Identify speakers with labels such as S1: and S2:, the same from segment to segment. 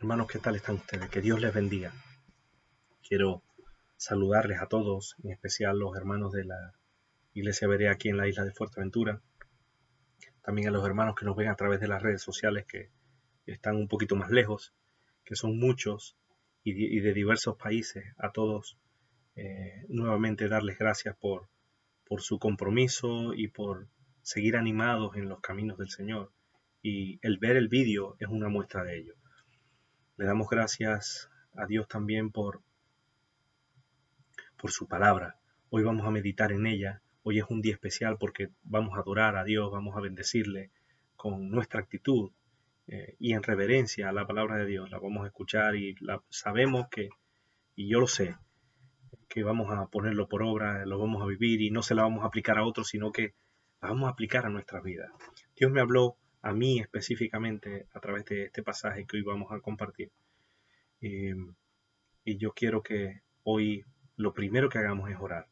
S1: Hermanos, ¿qué tal están ustedes? Que Dios les bendiga. Quiero saludarles a todos, en especial los hermanos de la Iglesia Berea aquí en la isla de Fuerteventura. También a los hermanos que nos ven a través de las redes sociales que están un poquito más lejos, que son muchos y de diversos países. A todos nuevamente darles gracias por su compromiso y por seguir animados en los caminos del Señor. Y el ver el vídeo es una muestra de ello. Le damos gracias a Dios también por su palabra. Hoy vamos a meditar en ella. Hoy es un día especial porque vamos a adorar a Dios, vamos a bendecirle con nuestra actitud y en reverencia a la palabra de Dios. La vamos a escuchar y sabemos que, y yo lo sé, que vamos a ponerlo por obra, lo vamos a vivir y no se la vamos a aplicar a otros, sino que la vamos a aplicar a nuestras vidas. Dios me habló a mí específicamente a través de este pasaje que hoy vamos a compartir. Y yo quiero que hoy lo primero que hagamos es orar.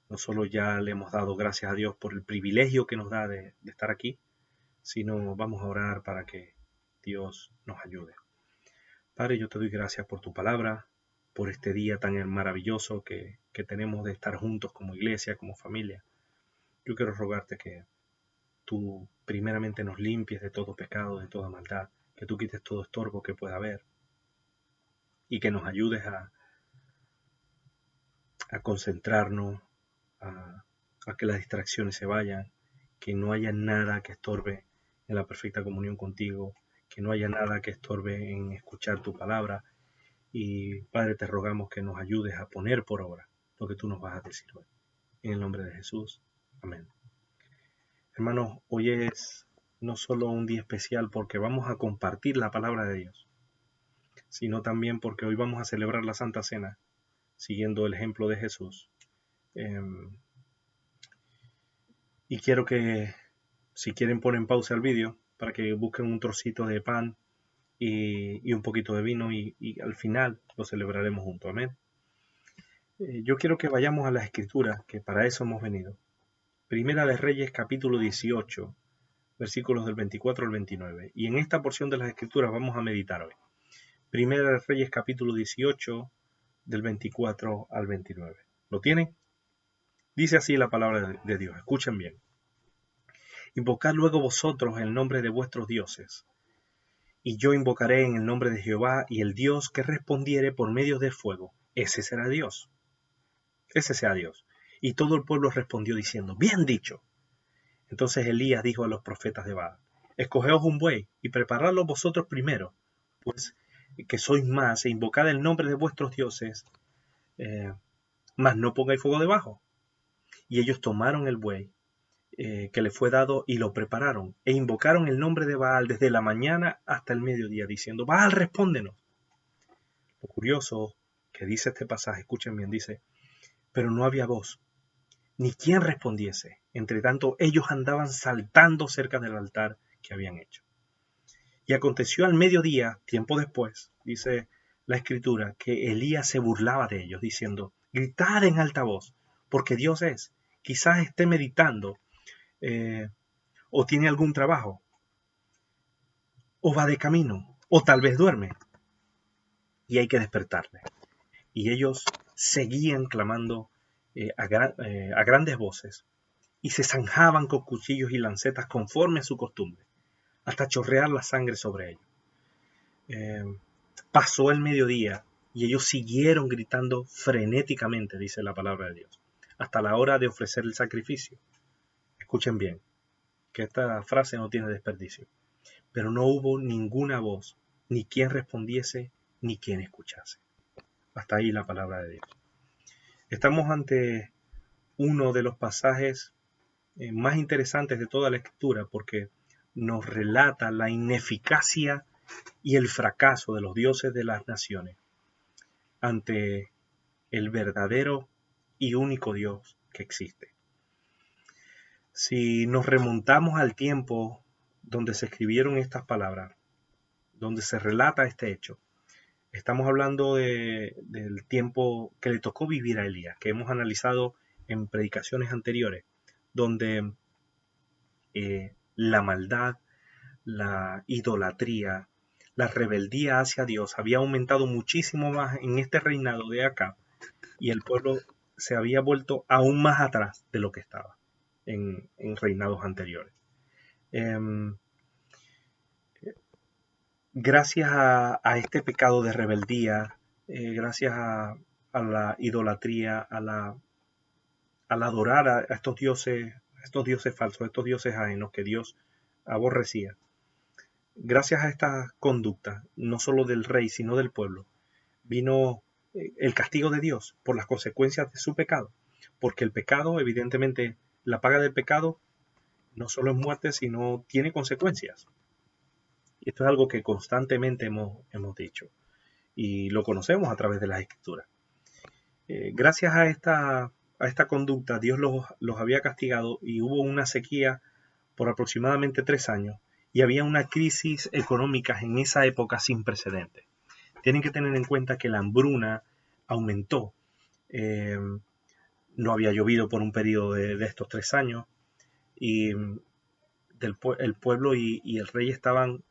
S1: No solo ya le hemos dado gracias a Dios por el privilegio que nos da de estar aquí, sino vamos a orar para que Dios nos ayude. Padre, yo te doy gracias por tu palabra, por este día tan maravilloso que tenemos de estar juntos como iglesia, como familia. Yo quiero rogarte que tú primeramente nos limpies de todo pecado, de toda maldad, que tú quites todo estorbo que pueda haber y que nos ayudes a concentrarnos, a que las distracciones se vayan, que no haya nada que estorbe en la perfecta comunión contigo, que no haya nada que estorbe en escuchar tu palabra. Y Padre, te rogamos que nos ayudes a poner por obra lo que tú nos vas a decir hoy. En el nombre de Jesús. Amén. Hermanos, hoy es no solo un día especial porque vamos a compartir la palabra de Dios, sino también porque hoy vamos a celebrar la Santa Cena, siguiendo el ejemplo de Jesús. Y quiero que, si quieren, ponen pausa al vídeo para que busquen un trocito de pan y un poquito de vino y al final lo celebraremos juntos. Amén. Yo quiero que vayamos a las Escrituras, que para eso hemos venido. Primera de Reyes, capítulo 18, versículos del 24 al 29. Y en esta porción de las Escrituras vamos a meditar hoy. Primera de Reyes, capítulo 18, del 24 al 29. ¿Lo tienen? Dice así la palabra de Dios. Escuchen bien. Invocad luego vosotros el nombre de vuestros dioses, y yo invocaré en el nombre de Jehová, y el Dios que respondiere por medio del fuego, ese será Dios. Ese sea Dios. Y todo el pueblo respondió diciendo, bien dicho. Entonces Elías dijo a los profetas de Baal, escogeos un buey y preparadlo vosotros primero, pues que sois más, e invocad el nombre de vuestros dioses, mas no pongáis fuego debajo. Y ellos tomaron el buey que le fue dado y lo prepararon, e invocaron el nombre de Baal desde la mañana hasta el mediodía, diciendo, Baal, respóndenos. Lo curioso que dice este pasaje, escuchen bien, dice, pero no había voz, ni quien respondiese. Entre tanto, ellos andaban saltando cerca del altar que habían hecho. Y aconteció al mediodía, tiempo después, dice la Escritura, que Elías se burlaba de ellos, diciendo, gritad en alta voz, porque Dios es. Quizás esté meditando o tiene algún trabajo, o va de camino, o tal vez duerme, y hay que despertarle. Y ellos seguían clamando a grandes voces, y se zanjaban con cuchillos y lancetas conforme a su costumbre, hasta chorrear la sangre sobre ellos. Pasó el mediodía, y ellos siguieron gritando frenéticamente, dice la palabra de Dios, hasta la hora de ofrecer el sacrificio. Escuchen bien, que esta frase no tiene desperdicio. Pero no hubo ninguna voz, ni quien respondiese, ni quien escuchase. Hasta ahí la palabra de Dios. Estamos ante uno de los pasajes más interesantes de toda la Escritura, porque nos relata la ineficacia y el fracaso de los dioses de las naciones ante el verdadero y único Dios que existe. Si nos remontamos al tiempo donde se escribieron estas palabras, donde se relata este hecho, estamos hablando del tiempo que le tocó vivir a Elías, que hemos analizado en predicaciones anteriores, donde la maldad, la idolatría, la rebeldía hacia Dios había aumentado muchísimo más en este reinado de Acab, y el pueblo se había vuelto aún más atrás de lo que estaba en reinados anteriores. Em, Gracias a este pecado de rebeldía, gracias a la idolatría, al adorar a estos dioses falsos, a estos dioses ajenos que Dios aborrecía, gracias a esta conducta, no solo del rey, sino del pueblo, vino el castigo de Dios por las consecuencias de su pecado. Porque el pecado, evidentemente, la paga del pecado no solo es muerte, sino tiene consecuencias. Y esto es algo que constantemente hemos dicho y lo conocemos a través de las escrituras. Gracias a esta conducta, Dios los había castigado y hubo una sequía por aproximadamente 3 años y había una crisis económica en esa época sin precedentes. Tienen que tener en cuenta que la hambruna aumentó. No había llovido por un periodo de estos 3 años y el pueblo y el rey estaban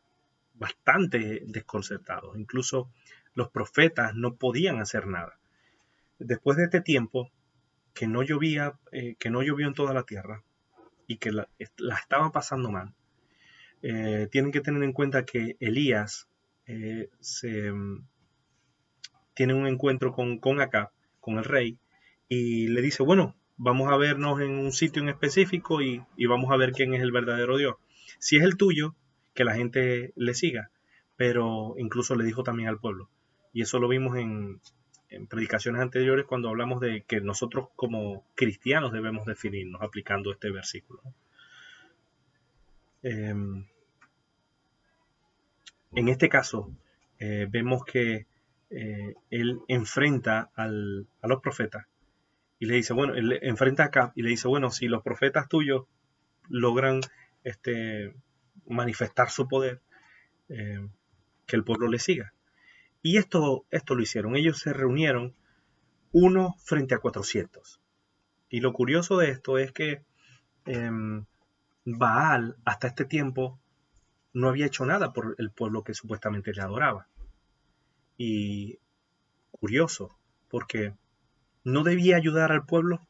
S1: bastante desconcertados. Incluso los profetas no podían hacer nada. Después de este tiempo que no llovía, que no llovió en toda la tierra y que la estaban pasando mal, tienen que tener en cuenta que Elías tiene un encuentro con Acab, con el rey, y le dice, bueno, vamos a vernos en un sitio en específico y vamos a ver quién es el verdadero Dios. Si es el tuyo, que la gente le siga, pero incluso le dijo también al pueblo. Y eso lo vimos en predicaciones anteriores cuando hablamos de que nosotros como cristianos debemos definirnos aplicando este versículo. En este caso, vemos que él enfrenta a los profetas y le dice, bueno, él enfrenta acá y le dice, bueno, si los profetas tuyos logran manifestar su poder, que el pueblo le siga. Y esto lo hicieron. Ellos se reunieron uno frente a 400. Y lo curioso de esto es que Baal hasta este tiempo no había hecho nada por el pueblo que supuestamente le adoraba. Y curioso, porque no debía ayudar al pueblo.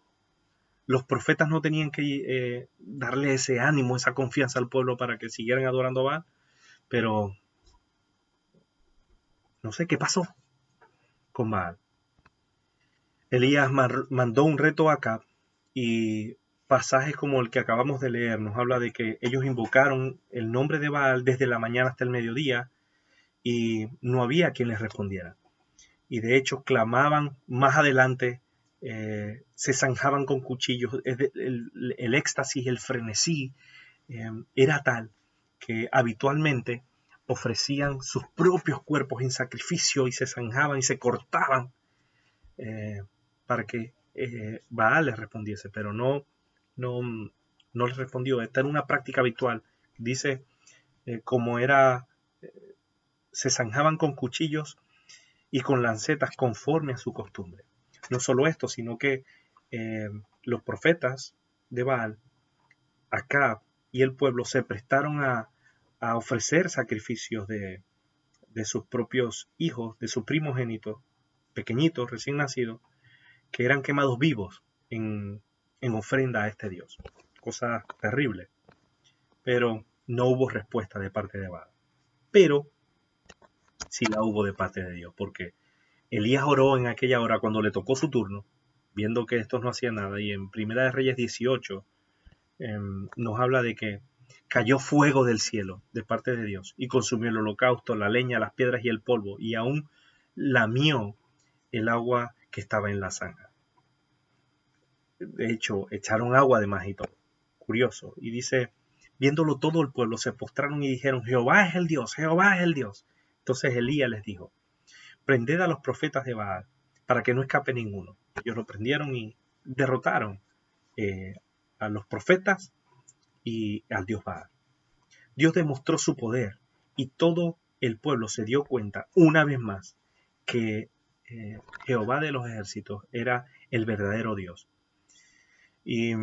S1: Los profetas no tenían que darle ese ánimo, esa confianza al pueblo para que siguieran adorando a Baal, pero no sé qué pasó con Baal. Elías mandó un reto a Acab y pasajes como el que acabamos de leer nos habla de que ellos invocaron el nombre de Baal desde la mañana hasta el mediodía y no había quien les respondiera. Y de hecho clamaban más adelante, se zanjaban con cuchillos, el éxtasis, el frenesí era tal que habitualmente ofrecían sus propios cuerpos en sacrificio y se zanjaban y se cortaban para que Baal les respondiese, pero no les respondió. Esta era una práctica habitual. Dice, como era, se zanjaban con cuchillos y con lancetas conforme a su costumbre. No solo esto, sino que los profetas de Baal, Acab y el pueblo se prestaron a ofrecer sacrificios de sus propios hijos, de sus primogénitos, pequeñitos, recién nacidos, que eran quemados vivos en ofrenda a este Dios. Cosa terrible. Pero no hubo respuesta de parte de Baal. Pero sí la hubo de parte de Dios, porque Elías oró en aquella hora cuando le tocó su turno, viendo que estos no hacían nada, y en Primera de Reyes 18 nos habla de que cayó fuego del cielo de parte de Dios y consumió el holocausto, la leña, las piedras y el polvo, y aún lamió el agua que estaba en la zanja. De hecho, echaron agua además y todo. Curioso. Y dice, viéndolo todo el pueblo, se postraron y dijeron, Jehová es el Dios, Jehová es el Dios. Entonces Elías les dijo, prended a los profetas de Baal, para que no escape ninguno. Ellos lo prendieron y derrotaron a los profetas y al Dios Baal. Dios demostró su poder y todo el pueblo se dio cuenta una vez más que Jehová de los ejércitos era el verdadero Dios. Y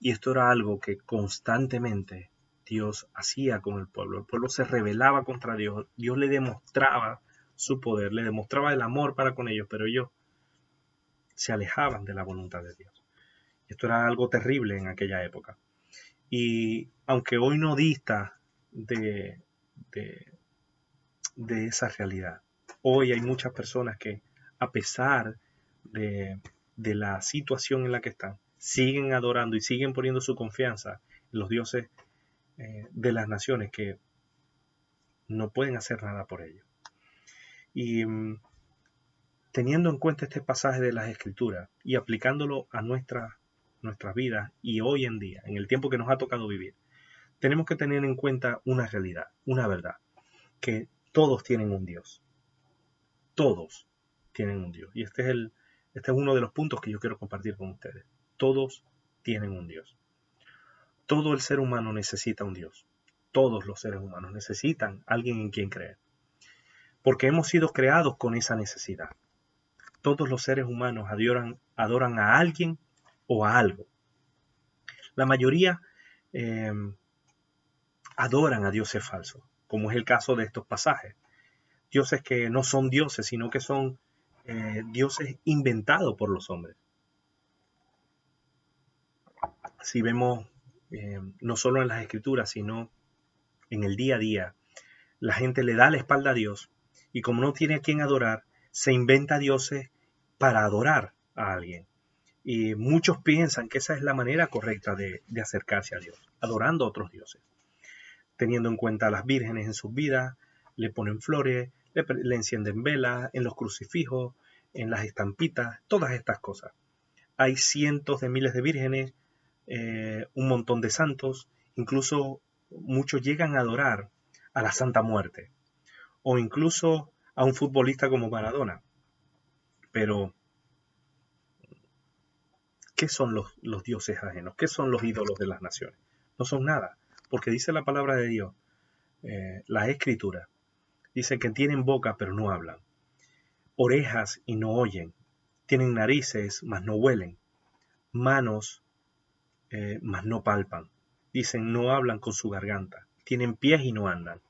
S1: esto era algo que constantemente Dios hacía con el pueblo. El pueblo se rebelaba contra Dios. Dios le demostraba su poder, le demostraba el amor para con ellos, pero ellos se alejaban de la voluntad de Dios. Esto era algo terrible en aquella época. Y aunque hoy no dista de, de, de esa realidad, hoy hay muchas personas que, a pesar de la situación en la que están, siguen adorando y siguen poniendo su confianza en los dioses de las naciones que no pueden hacer nada por ello. Y teniendo en cuenta este pasaje de las Escrituras y aplicándolo a nuestras vidas y hoy en día, en el tiempo que nos ha tocado vivir, tenemos que tener en cuenta una realidad, una verdad, que todos tienen un Dios. Todos tienen un Dios. Y este es uno de los puntos que yo quiero compartir con ustedes. Todos tienen un Dios. Todo el ser humano necesita un Dios. Todos los seres humanos necesitan alguien en quien creer. Porque hemos sido creados con esa necesidad. Todos los seres humanos adoran a alguien o a algo. La mayoría adoran a dioses falsos, como es el caso de estos pasajes. Dioses que no son dioses, sino que son dioses inventados por los hombres. Si vemos no solo en las Escrituras, sino en el día a día, la gente le da la espalda a Dios y como no tiene a quien adorar, se inventa dioses para adorar a alguien. Y muchos piensan que esa es la manera correcta de acercarse a Dios, adorando a otros dioses. Teniendo en cuenta a las vírgenes en sus vidas, le ponen flores, le encienden velas en los crucifijos, en las estampitas, todas estas cosas. Hay cientos de miles de vírgenes, un montón de santos, incluso muchos llegan a adorar a la Santa Muerte o incluso a un futbolista como Maradona. Pero, ¿qué son los dioses ajenos? ¿Qué son los ídolos de las naciones? No son nada, porque dice la palabra de Dios, la Escritura, dice que tienen boca pero no hablan, orejas y no oyen, tienen narices mas no huelen, manos mas no palpan, dicen no hablan con su garganta, tienen pies y no andan,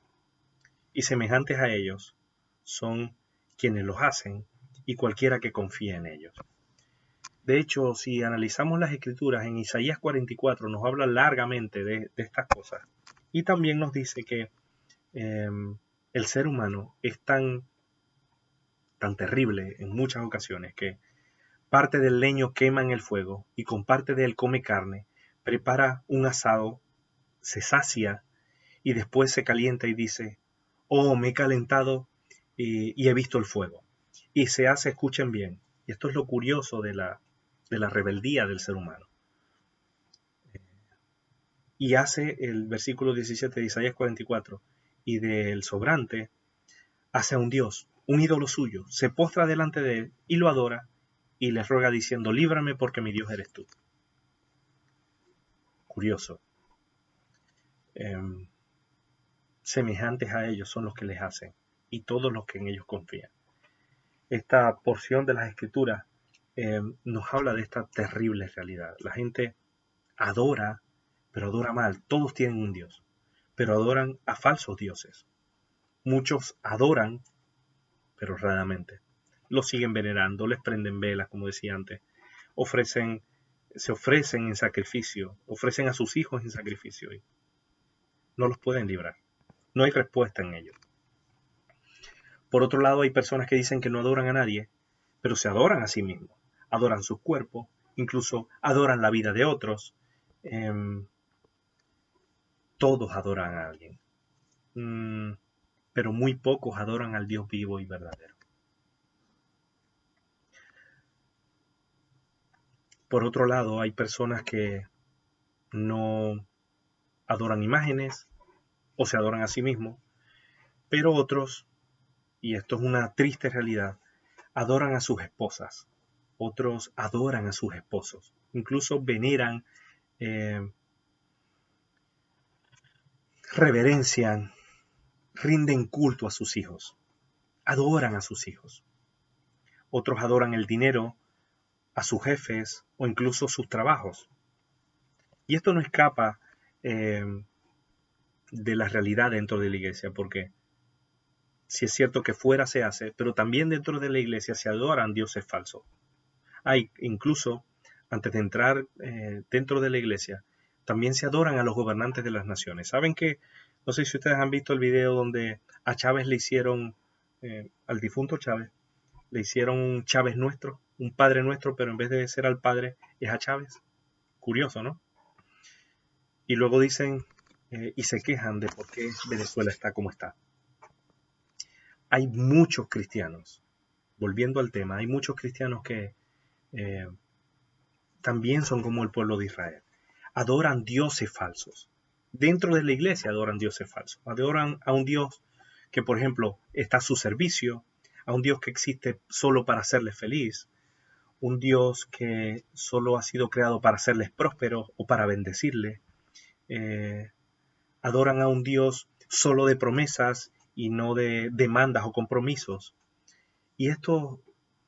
S1: y semejantes a ellos son quienes los hacen y cualquiera que confíe en ellos. De hecho, si analizamos las Escrituras, en Isaías 44 nos habla largamente de estas cosas, y también nos dice que el ser humano es tan terrible en muchas ocasiones que parte del leño quema en el fuego y con parte de él come carne, prepara un asado, se sacia y después se calienta y dice, oh, me he calentado y he visto el fuego. Y se hace, escuchen bien, y esto es lo curioso de la rebeldía del ser humano. Y hace el versículo 17 de Isaías 44, y del sobrante hace a un dios, un ídolo suyo, se postra delante de él y lo adora y le ruega diciendo, líbrame porque mi Dios eres tú. Curioso. Semejantes a ellos son los que les hacen y todos los que en ellos confían. Esta porción de las Escrituras nos habla de esta terrible realidad. La gente adora, pero adora mal. Todos tienen un Dios, pero adoran a falsos dioses. Muchos adoran, pero raramente. Los siguen venerando, les prenden velas, como decía antes. Se ofrecen en sacrificio, ofrecen a sus hijos en sacrificio y no los pueden librar. No hay respuesta en ello. Por otro lado, hay personas que dicen que no adoran a nadie, pero se adoran a sí mismos. Adoran sus cuerpos, incluso adoran la vida de otros. Todos adoran a alguien, pero muy pocos adoran al Dios vivo y verdadero. Por otro lado, hay personas que no adoran imágenes o se adoran a sí mismos, pero otros, y esto es una triste realidad, adoran a sus esposas, otros adoran a sus esposos, incluso veneran, reverencian, rinden culto a sus hijos, adoran a sus hijos. Otros adoran el dinero, a sus jefes o incluso sus trabajos. Y esto no escapa de la realidad dentro de la iglesia, porque si es cierto que fuera se hace, pero también dentro de la iglesia se adoran dioses falsos. Hay incluso, antes de entrar dentro de la iglesia, también se adoran a los gobernantes de las naciones. ¿Saben que? No sé si ustedes han visto el video donde a Chávez le hicieron, al difunto Chávez, le hicieron un Chávez nuestro, un Padre Nuestro, pero en vez de ser al Padre, es a Chávez. Curioso, ¿no? Y luego dicen y se quejan de por qué Venezuela está como está. Hay muchos cristianos, volviendo al tema, hay muchos cristianos que también son como el pueblo de Israel. Adoran dioses falsos. Dentro de la iglesia adoran dioses falsos. Adoran a un Dios que, por ejemplo, está a su servicio, a un Dios que existe solo para hacerles feliz, un Dios que solo ha sido creado para hacerles prósperos o para bendecirles. Adoran a un Dios solo de promesas y no de demandas o compromisos. Y estos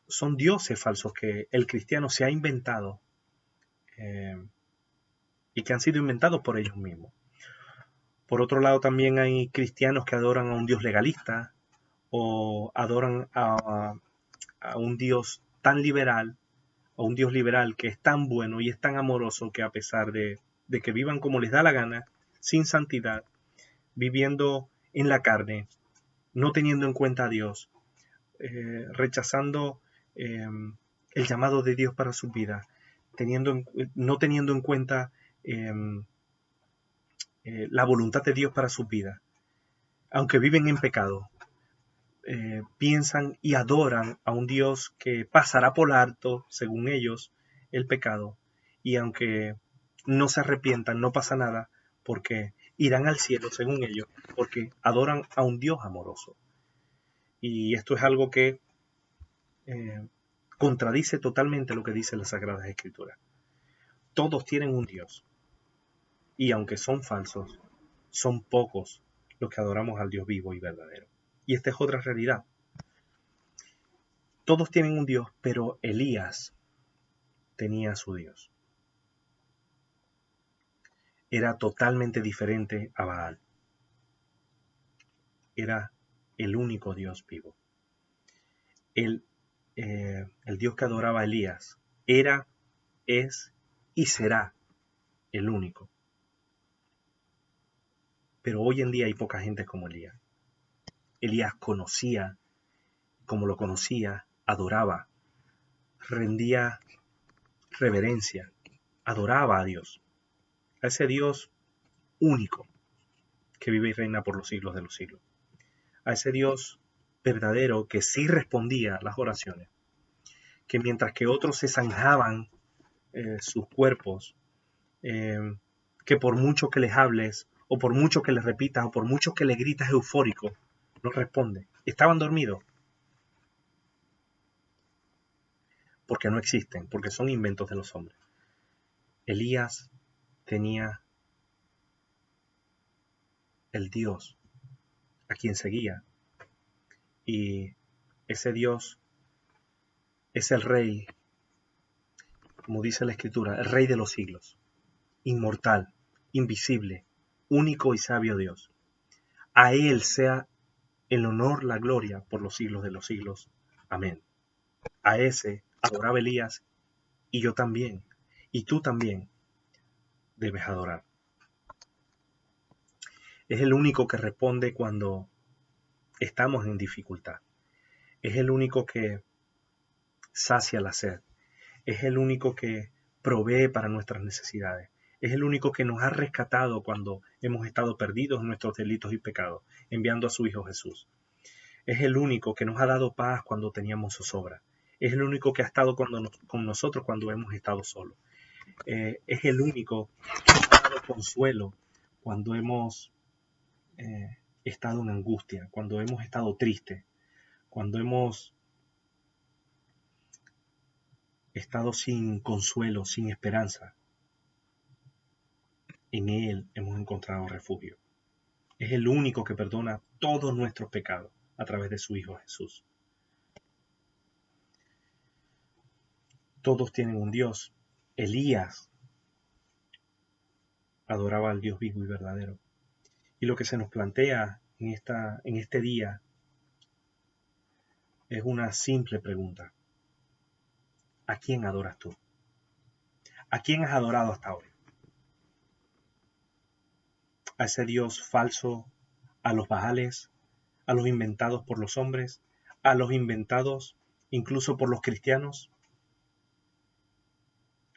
S1: son dioses falsos que el cristiano se ha inventado y que han sido inventados por ellos mismos. Por otro lado, también hay cristianos que adoran a un Dios legalista o adoran a un Dios tan liberal, o un Dios liberal que es tan bueno y es tan amoroso que a pesar de que vivan como les da la gana, sin santidad, viviendo en la carne, no teniendo en cuenta a Dios, rechazando el llamado de Dios para su vida, no teniendo en cuenta la voluntad de Dios para su vida, aunque viven en pecado, piensan y adoran a un Dios que pasará por alto, según ellos, el pecado, y aunque no se arrepientan, no pasa nada, porque irán al cielo, según ellos, porque adoran a un Dios amoroso. Y esto es algo que contradice totalmente lo que dice las Sagradas Escrituras. Todos tienen un Dios, y aunque son falsos, son pocos los que adoramos al Dios vivo y verdadero. Y esta es otra realidad. Todos tienen un Dios, pero Elías tenía a su Dios. Era totalmente diferente a Baal. Era el único Dios vivo. El Dios que adoraba a Elías era, es y será el único. Pero hoy en día hay poca gente como Elías. Elías conocía, como lo conocía, adoraba, rendía reverencia, adoraba a Dios, a ese Dios único que vive y reina por los siglos de los siglos, a ese Dios verdadero que sí respondía a las oraciones, que mientras que otros se zanjaban sus cuerpos, que por mucho que les hables, o por mucho que les repitas, o por mucho que les gritas eufórico, no responde. Estaban dormidos. Porque no existen, porque son inventos de los hombres. Elías tenía el Dios a quien seguía. Y ese Dios es el Rey, como dice la Escritura, el Rey de los siglos, inmortal, invisible, único y sabio Dios. A Él sea el honor, la gloria por los siglos de los siglos. Amén. A ese adoraba Elías y yo también, y tú también debes adorar. Es el único que responde cuando estamos en dificultad. Es el único que sacia la sed. Es el único que provee para nuestras necesidades. Es el único que nos ha rescatado cuando hemos estado perdidos en nuestros delitos y pecados, enviando a su Hijo Jesús. Es el único que nos ha dado paz cuando teníamos zozobra. Es el único que ha estado con nosotros cuando hemos estado solos. Es el único que nos ha dado consuelo cuando hemos estado en angustia, cuando hemos estado tristes, cuando hemos estado sin consuelo, sin esperanza. En Él hemos encontrado refugio. Es el único que perdona todos nuestros pecados a través de su Hijo Jesús. Todos tienen un Dios. Elías adoraba al Dios vivo y verdadero. Y lo que se nos plantea en este día es una simple pregunta. ¿A quién adoras tú? ¿A quién has adorado hasta hoy? ¿A ese Dios falso? ¿A los Baales? ¿A los inventados por los hombres? ¿A los inventados incluso por los cristianos?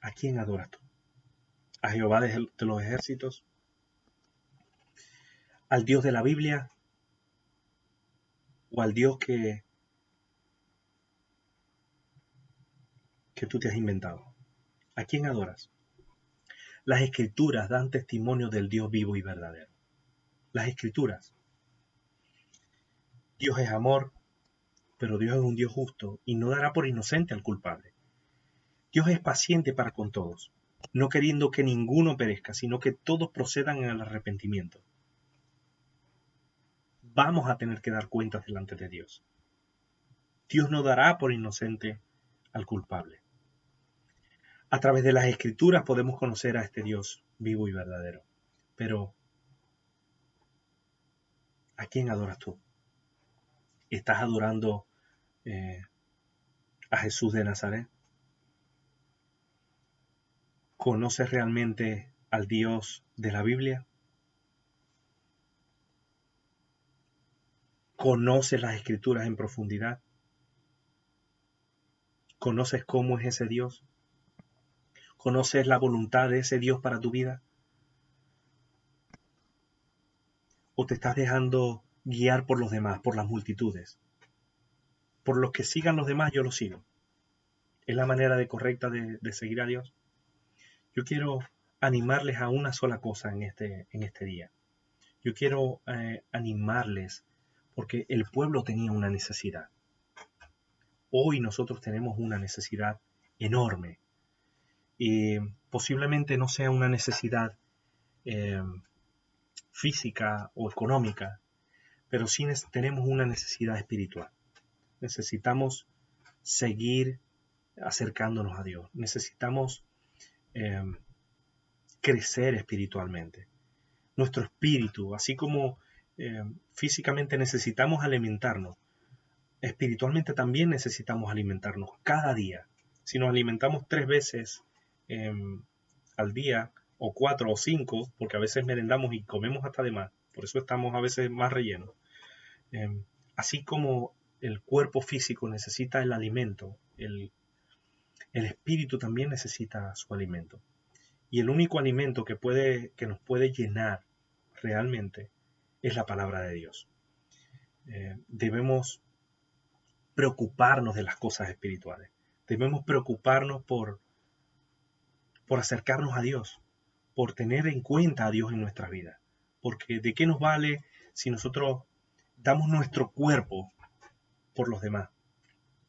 S1: ¿A quién adoras tú? ¿A Jehová de los ejércitos? ¿Al Dios de la Biblia? ¿O al Dios que tú te has inventado? ¿A quién adoras? Las Escrituras dan testimonio del Dios vivo y verdadero. Las Escrituras. Dios es amor, pero Dios es un Dios justo y no dará por inocente al culpable. Dios es paciente para con todos, no queriendo que ninguno perezca, sino que todos procedan en el arrepentimiento. Vamos a tener que dar cuentas delante de Dios. Dios no dará por inocente al culpable. A través de las Escrituras podemos conocer a este Dios vivo y verdadero. Pero, ¿a quién adoras tú? ¿Estás adorando a Jesús de Nazaret? ¿Conoces realmente al Dios de la Biblia? ¿Conoces las Escrituras en profundidad? ¿Conoces cómo es ese Dios? ¿Conoces la voluntad de ese Dios para tu vida? ¿O te estás dejando guiar por los demás, por las multitudes? Por los que sigan los demás, yo los sigo. ¿Es la manera correcta de seguir a Dios? Yo quiero animarles a una sola cosa en este día. Yo quiero animarles porque el pueblo tenía una necesidad. Hoy nosotros tenemos una necesidad enorme. Y posiblemente no sea una necesidad física o económica, pero sí tenemos una necesidad espiritual. Necesitamos seguir acercándonos a Dios. Necesitamos crecer espiritualmente. Nuestro espíritu, así como físicamente necesitamos alimentarnos, espiritualmente también necesitamos alimentarnos cada día. Si nos alimentamos 3 veces al día, o 4 o 5, porque a veces merendamos y comemos hasta de más, por eso estamos a veces más rellenos. Así como el cuerpo físico necesita el alimento, el espíritu también necesita su alimento. Y el único alimento que nos puede llenar realmente es la palabra de Dios. Debemos preocuparnos de las cosas espirituales. Debemos preocuparnos por acercarnos a Dios, por tener en cuenta a Dios en nuestra vida. Porque ¿de qué nos vale si nosotros damos nuestro cuerpo por los demás?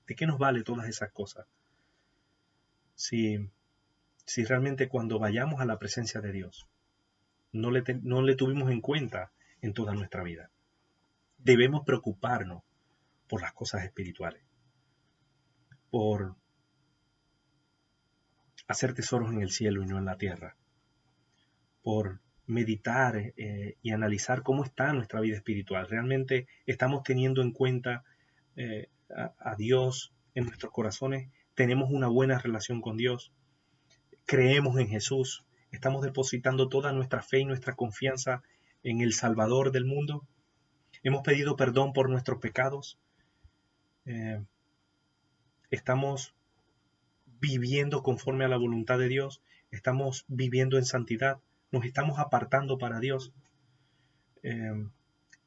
S1: ¿De qué nos vale todas esas cosas? Si realmente cuando vayamos a la presencia de Dios no le tuvimos en cuenta en toda nuestra vida. Debemos preocuparnos por las cosas espirituales, por hacer tesoros en el cielo y no en la tierra, por meditar y analizar cómo está nuestra vida espiritual. ¿Realmente estamos teniendo en cuenta a Dios en nuestros corazones? ¿Tenemos una buena relación con Dios? ¿Creemos en Jesús? ¿Estamos depositando toda nuestra fe y nuestra confianza en el Salvador del mundo? ¿Hemos pedido perdón por nuestros pecados? ¿Estamos viviendo conforme a la voluntad de Dios? ¿Estamos viviendo en santidad? ¿Nos estamos apartando para Dios?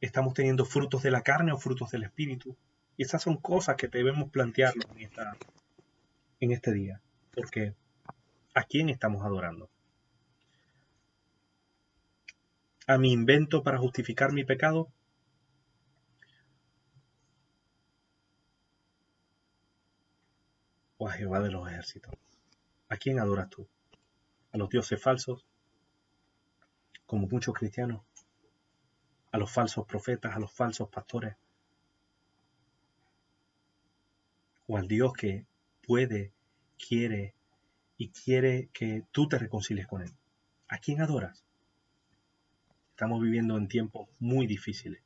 S1: ¿Estamos teniendo frutos de la carne o frutos del Espíritu? Y esas son cosas que debemos plantear en este día. Porque ¿a quién estamos adorando? ¿A mi invento para justificar mi pecado? ¿O a Jehová de los ejércitos? ¿A quién adoras tú? ¿A los dioses falsos, como muchos cristianos? ¿A los falsos profetas, a los falsos pastores? ¿O al Dios que puede, quiere y quiere que tú te reconcilies con Él? ¿A quién adoras? Estamos viviendo en tiempos muy difíciles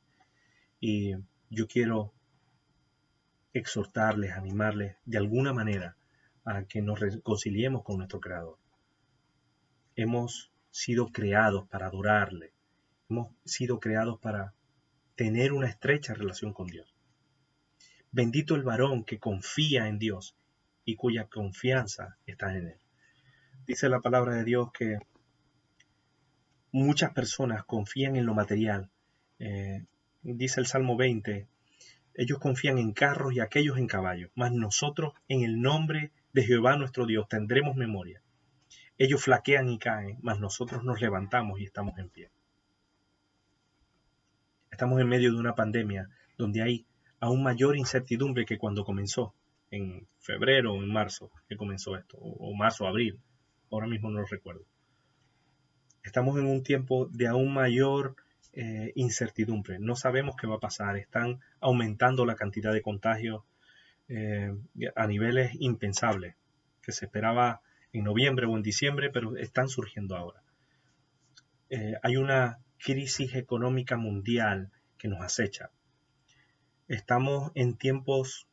S1: y yo quiero exhortarles, animarles de alguna manera a que nos reconciliemos con nuestro Creador. Hemos sido creados para adorarle. Hemos sido creados para tener una estrecha relación con Dios. Bendito el varón que confía en Dios y cuya confianza está en Él. Dice la palabra de Dios que muchas personas confían en lo material. Dice el Salmo 20, ellos confían en carros y aquellos en caballos, mas nosotros en el nombre de Jehová nuestro Dios tendremos memoria. Ellos flaquean y caen, mas nosotros nos levantamos y estamos en pie. Estamos en medio de una pandemia donde hay aún mayor incertidumbre que cuando comenzó, en febrero o en marzo que comenzó esto, o marzo o abril, ahora mismo no lo recuerdo. Estamos en un tiempo de aún mayor incertidumbre, no sabemos qué va a pasar, están aumentando la cantidad de contagios a niveles impensables, que se esperaba en noviembre o en diciembre, pero están surgiendo ahora. Hay una crisis económica mundial que nos acecha. Estamos en tiempos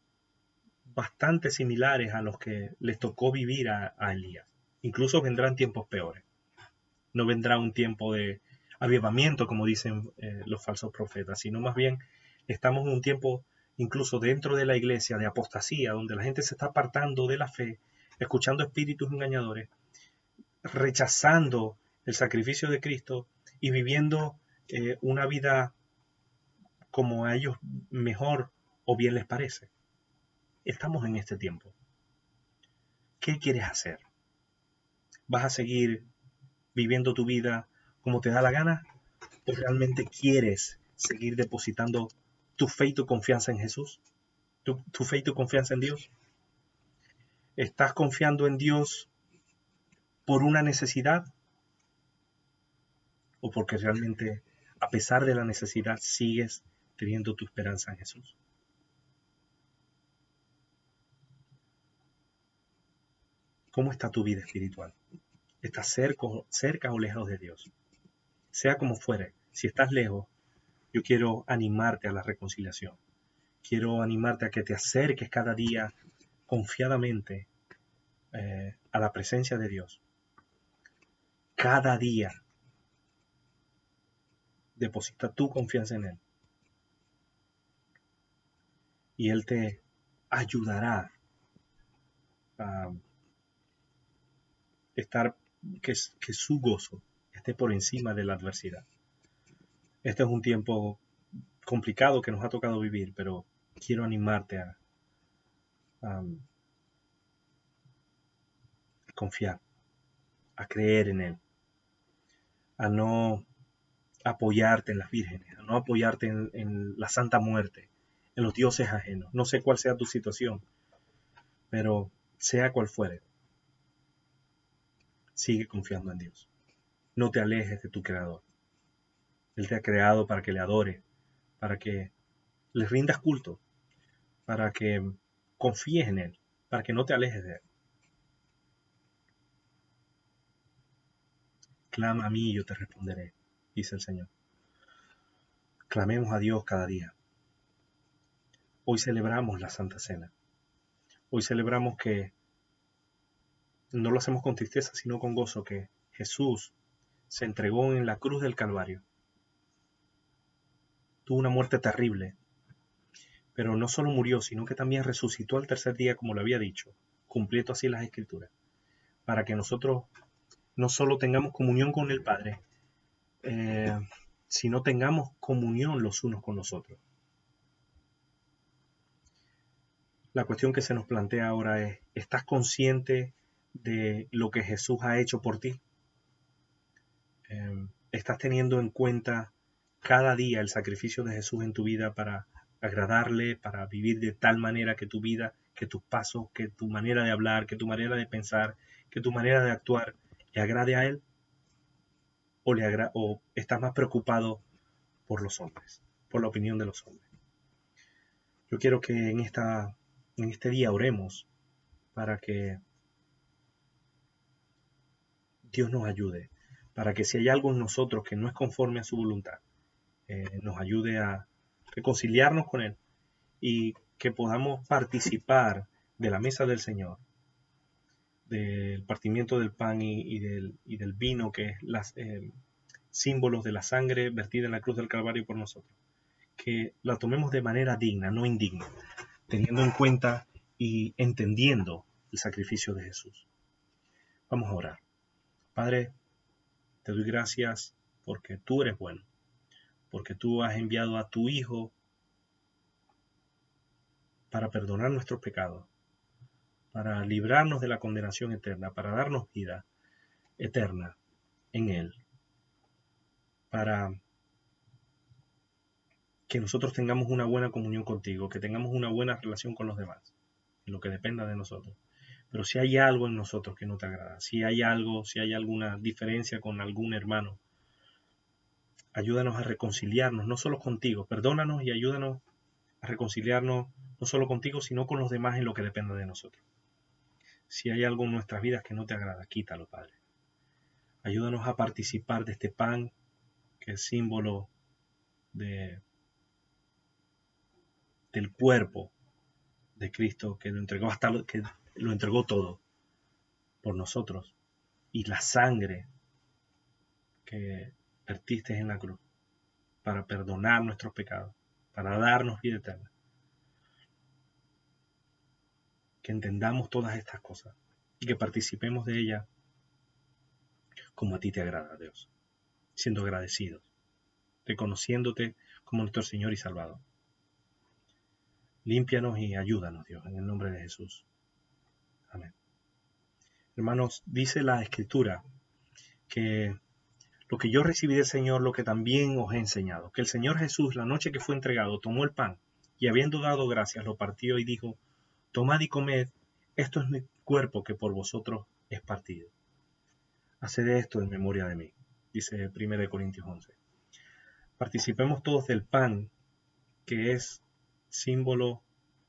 S1: bastante similares a los que les tocó vivir a Elías. Incluso vendrán tiempos peores. No vendrá un tiempo de avivamiento, como dicen los falsos profetas, sino más bien estamos en un tiempo, incluso dentro de la iglesia, de apostasía, donde la gente se está apartando de la fe, escuchando espíritus engañadores, rechazando el sacrificio de Cristo y viviendo una vida como a ellos mejor o bien les parece. Estamos en este tiempo. ¿Qué quieres hacer? ¿Vas a seguir viviendo tu vida como te da la gana? ¿O realmente quieres seguir depositando tu fe y tu confianza en Jesús? ¿Tu fe y tu confianza en Dios? ¿Estás confiando en Dios por una necesidad? ¿O porque realmente, a pesar de la necesidad, sigues teniendo tu esperanza en Jesús? ¿Cómo está tu vida espiritual? ¿Estás cerca o lejos de Dios? Sea como fuere, si estás lejos, yo quiero animarte a la reconciliación. Quiero animarte a que te acerques cada día confiadamente a la presencia de Dios. Cada día deposita tu confianza en Él. Y Él te ayudará a estar, que su gozo esté por encima de la adversidad. Este es un tiempo complicado que nos ha tocado vivir, pero quiero animarte a confiar, a creer en Él, a no apoyarte en las vírgenes, a no apoyarte en la Santa Muerte, en los dioses ajenos. No sé cuál sea tu situación, pero sea cual fuere, sigue confiando en Dios. No te alejes de tu Creador. Él te ha creado para que le adores, para que le rindas culto, para que confíes en Él, para que no te alejes de Él. Clama a mí y yo te responderé, dice el Señor. Clamemos a Dios cada día. Hoy celebramos la Santa Cena. Hoy celebramos que no lo hacemos con tristeza, sino con gozo, que Jesús se entregó en la cruz del Calvario. Tuvo una muerte terrible, pero no solo murió, sino que también resucitó al tercer día, como lo había dicho, cumpliendo así las Escrituras, para que nosotros no solo tengamos comunión con el Padre, sino tengamos comunión los unos con los otros. La cuestión que se nos plantea ahora es, ¿estás consciente de lo que Jesús ha hecho por ti? ¿Estás teniendo en cuenta cada día el sacrificio de Jesús en tu vida para agradarle, para vivir de tal manera que tu vida, que tus pasos, que tu manera de hablar, que tu manera de pensar, que tu manera de actuar le agrade a Él? ¿O estás más preocupado por los hombres, por la opinión de los hombres? Yo quiero que en este día oremos para que Dios nos ayude, para que si hay algo en nosotros que no es conforme a su voluntad, nos ayude a reconciliarnos con Él y que podamos participar de la mesa del Señor, del partimiento del pan y del vino, que es las símbolos de la sangre vertida en la cruz del Calvario por nosotros. Que la tomemos de manera digna, no indigna, teniendo en cuenta y entendiendo el sacrificio de Jesús. Vamos a orar. Padre, te doy gracias porque tú eres bueno, porque tú has enviado a tu Hijo para perdonar nuestros pecados, para librarnos de la condenación eterna, para darnos vida eterna en Él, para que nosotros tengamos una buena comunión contigo, que tengamos una buena relación con los demás, en lo que dependa de nosotros. Pero si hay algo en nosotros que no te agrada, si hay alguna diferencia con algún hermano, ayúdanos a reconciliarnos, no solo contigo, perdónanos y ayúdanos a reconciliarnos no solo contigo, sino con los demás en lo que dependa de nosotros. Si hay algo en nuestras vidas que no te agrada, quítalo, Padre. Ayúdanos a participar de este pan, que es símbolo del cuerpo de Cristo, que lo entregó que lo entregó todo por nosotros, y la sangre que vertiste en la cruz para perdonar nuestros pecados, para darnos vida eterna. Que entendamos todas estas cosas y que participemos de ellas como a ti te agrada, Dios, siendo agradecidos, reconociéndote como nuestro Señor y Salvador. Límpianos y ayúdanos, Dios, en el nombre de Jesús. Amén. Hermanos, dice la Escritura que lo que yo recibí del Señor, lo que también os he enseñado, que el Señor Jesús, la noche que fue entregado, tomó el pan y habiendo dado gracias, lo partió y dijo: tomad y comed, esto es mi cuerpo que por vosotros es partido. Haced esto en memoria de mí, dice 1 Corintios 11. Participemos todos del pan, que es símbolo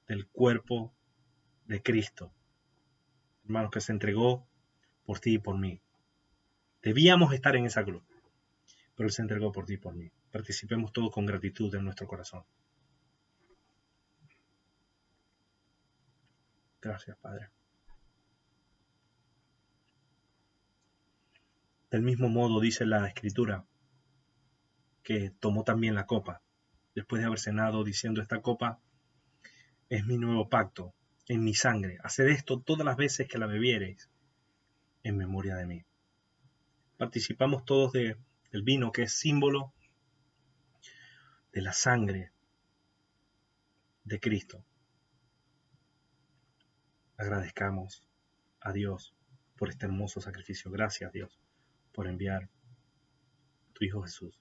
S1: del cuerpo de Cristo, hermanos, que se entregó por ti y por mí. Debíamos estar en esa cruz, pero Él se entregó por ti y por mí. Participemos todos con gratitud en nuestro corazón. Gracias, Padre. Del mismo modo dice la Escritura que tomó también la copa, después de haber cenado, diciendo: esta copa es mi nuevo pacto, en mi sangre. Haced esto todas las veces que la bebiereis, en memoria de mí. Participamos todos del vino, que es símbolo de la sangre de Cristo. Agradezcamos a Dios por este hermoso sacrificio. Gracias, Dios, por enviar a tu Hijo Jesús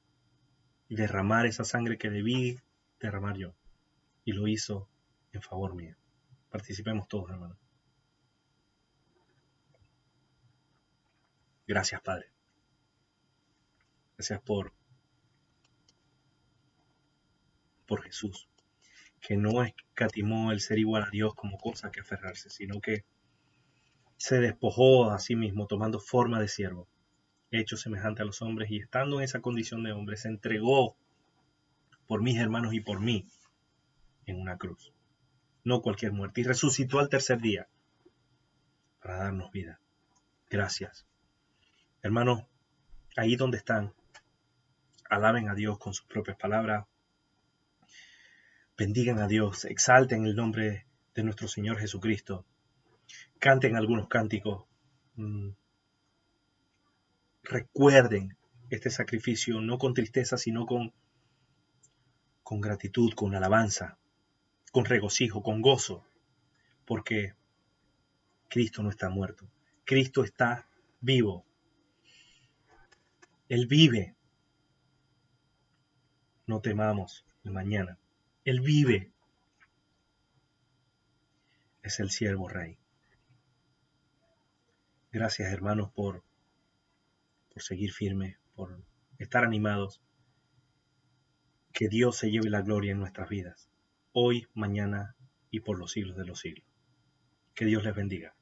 S1: y derramar esa sangre que debí derramar yo, y lo hizo en favor mío. Participemos todos, hermanos. Gracias, Padre. Gracias por Jesús, que no escatimó el ser igual a Dios como cosa que aferrarse, sino que se despojó a sí mismo, tomando forma de siervo, hecho semejante a los hombres, y estando en esa condición de hombre, se entregó por mis hermanos y por mí en una cruz. No cualquier muerte. Y resucitó al tercer día para darnos vida. Gracias. Hermanos, ahí donde están, alaben a Dios con sus propias palabras. Bendigan a Dios, exalten el nombre de nuestro Señor Jesucristo. Canten algunos cánticos. Recuerden este sacrificio no con tristeza, sino con gratitud, con alabanza, con regocijo, con gozo, porque Cristo no está muerto. Cristo está vivo. Él vive. No temamos el mañana. Él vive. Es el siervo rey. Gracias, hermanos, por seguir firmes, por estar animados. Que Dios se lleve la gloria en nuestras vidas, hoy, mañana y por los siglos de los siglos. Que Dios les bendiga.